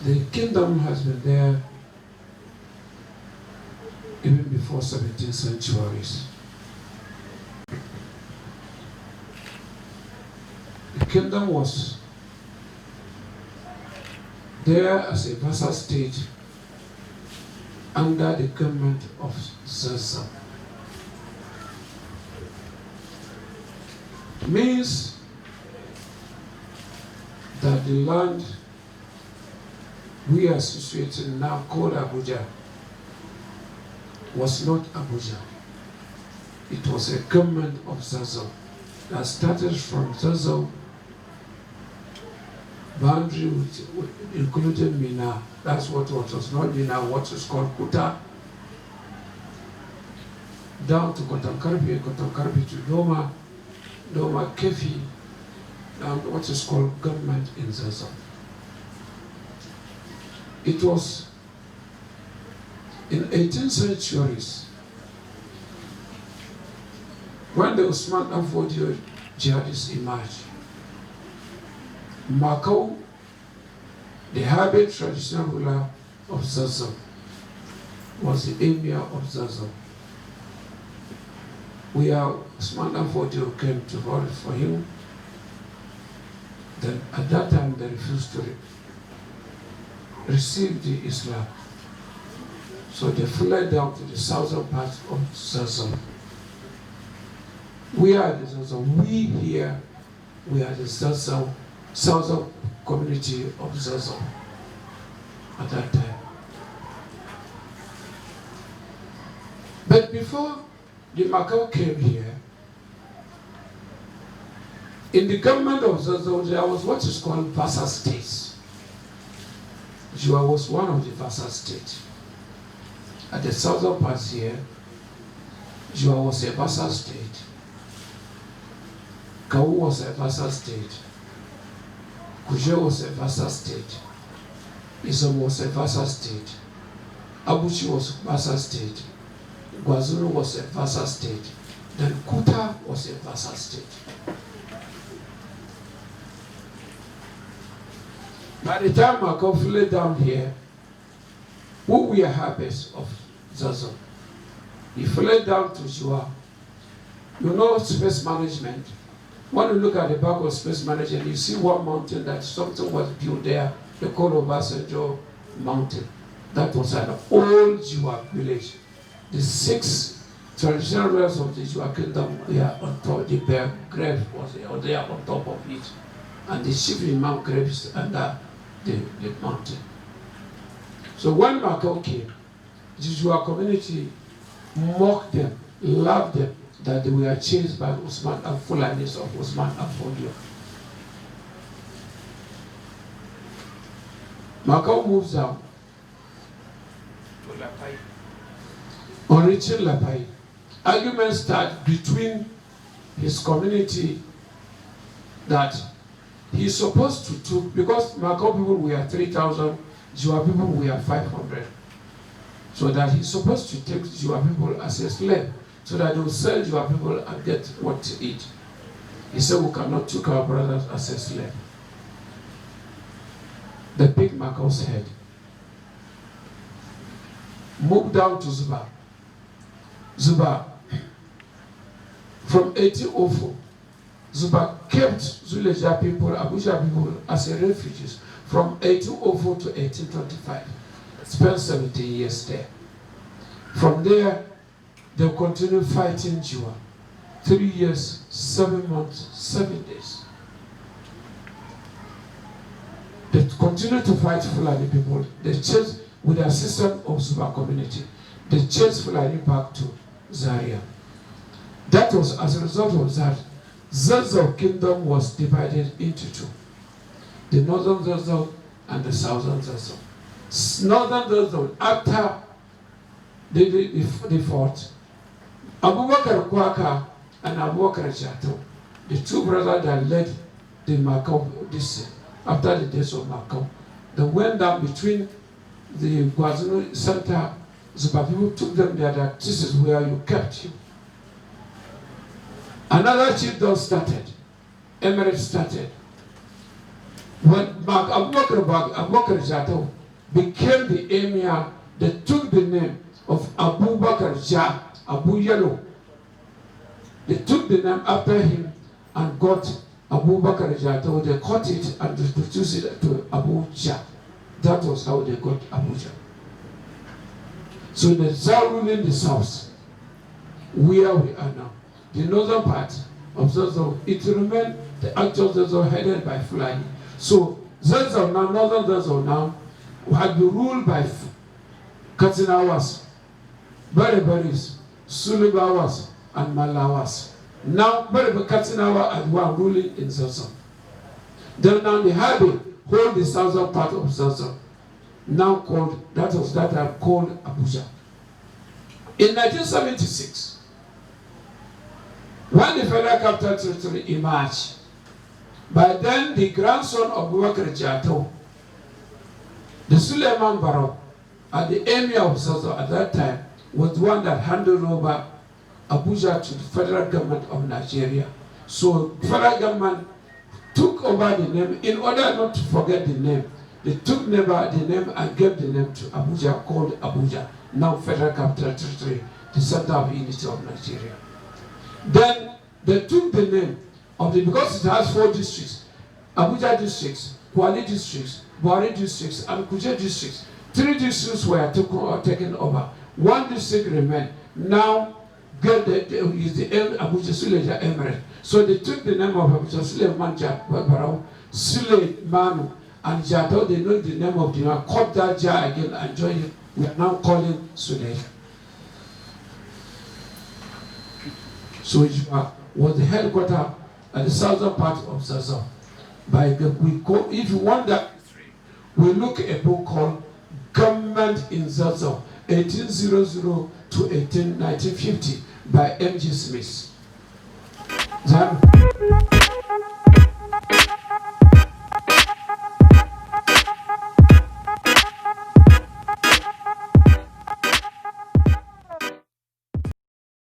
The kingdom has been there even before 17th centuries. The kingdom was there as a vassal state under the government of ZAZZAU. Means that the land we are situated now called Abuja was not Abuja. It was a government of ZAZZAU that started from ZAZZAU boundary including Mina. That's what was not Mina, what is called Kuta, down to Kotankarbi to Doma, Doma Kefi, and what is called government in ZAZZAU. It was in 18th centuries when the Usman Afodio jihadists emerged. Makau, the Habit traditional ruler of ZAZZAU, was the emir of ZAZZAU. Usman Afodio came to vote for him. Then at that time they refused to receive the Islam. So they fled down to the southern part of ZAZZAU. We are the ZAZZAU. We are the ZAZZAU, southern community of ZAZZAU at that time. But before the Macau came here, in the government of ZAZZAU, there was what is called vassal states. JIWA was one of the vassal states. At the southern part here, JIWA was a vassal state. Kau was a vassal state. Kuje was a vassal state. Isom was a vassal state. Abuchi was a vassal state. Guazulu was a vassal state. Then Kuta was a vassal state. By the time Makau fled down here, who were harvests of ZAZZAU, he fled down to JIWA. You know space management. When you look at the back of space management, you see one mountain that something was built there, the called Obasanjo Mountain. That was an old JIWA village. The 6 traditional rulers of the JIWA kingdom were on top. The grave was there on top of it, and the chief imam graves under the mountain. So when Makau came, the JIWA community mocked them, loved them, that they were chased by Usman and Fulanis of Usman Afodio. Makau moves down to Lapai. On reaching Lapai, arguments start between his community that he's supposed to take, because Makau people were 3,000, JIWA people were 500. So that he's supposed to take JIWA people as a slave, so that they will sell JIWA people and get what to eat. He said, we cannot take our brothers as a slave. The big Makau's head moved down to Zuba. Zuba, from 1804, Zuba kept ZULEJA people, Abuja people as a refugees from 1804 to 1825. Spent 17 years there. From there, they continued fighting JIWA. 3 years, 7 months, 7 days. They continued to fight Fulani people. They chased, with the assistance of Zuba community, they chased Fulani back to Zaria. That was as a result of that, ZAZZAU kingdom was divided into 2. The northern ZAZZAU and the southern ZAZZAU. Northern ZAZZAU, after the fought, Abubakar Kwaka and Abubakar Chato, the 2 brothers that led the Makau, after the death of Makau, they went down between the Guazunu Center. Zuba people took them there, that this is where you kept him. Another chiefdom started, Emirates started. When Mark Abubakar Jato became the emir, they took the name of Abubakar Jah, Abu Yellow. They took the name after him and got Abubakar Jato. They cut it and introduced it to Abuja. That was how they got Abuja. So the ZAZZAU ruling the south, where we are now. The northern part of ZAZZAU, it remained the actual ZAZZAU headed by Fulani. So ZAZZAU now, northern ZAZZAU now, had been ruled by Katsinawas, Bereberis, Sulebawas, and Malawas. Now, Katsinawa had one ruling in ZAZZAU. Then now the Habe hold the southern part of ZAZZAU, now called, that time called Abuja. In 1976, when the Federal Capital Territory emerged, by then the grandson of Abubakar Jato, the Suleiman Barrow, and the emir of ZAZZAU at that time, was the one that handed over Abuja to the federal government of Nigeria. So the federal government took over the name in order not to forget the name. They took the name and gave the name to Abuja, called Abuja, now Federal Capital Territory, the center of unity of Nigeria. Then they took the name of because it has 4 districts, Abuja districts, Kwali districts, Buhari districts, and Kuje districts. 3 districts were taken over. 1 district remained. Now, is the Abuja SULEJA Emirate. So they took the name of Abuja Suleiman Barrow, Suleimanu, and Jato. They know the name of the one, cut that jar again and join it. We are now calling SULEJA. So JIWA was the headquarters at the southern part of ZAZZAU. If you want that, we look at a book called Government in ZAZZAU, 1800 to 1950 by M.G. Smith.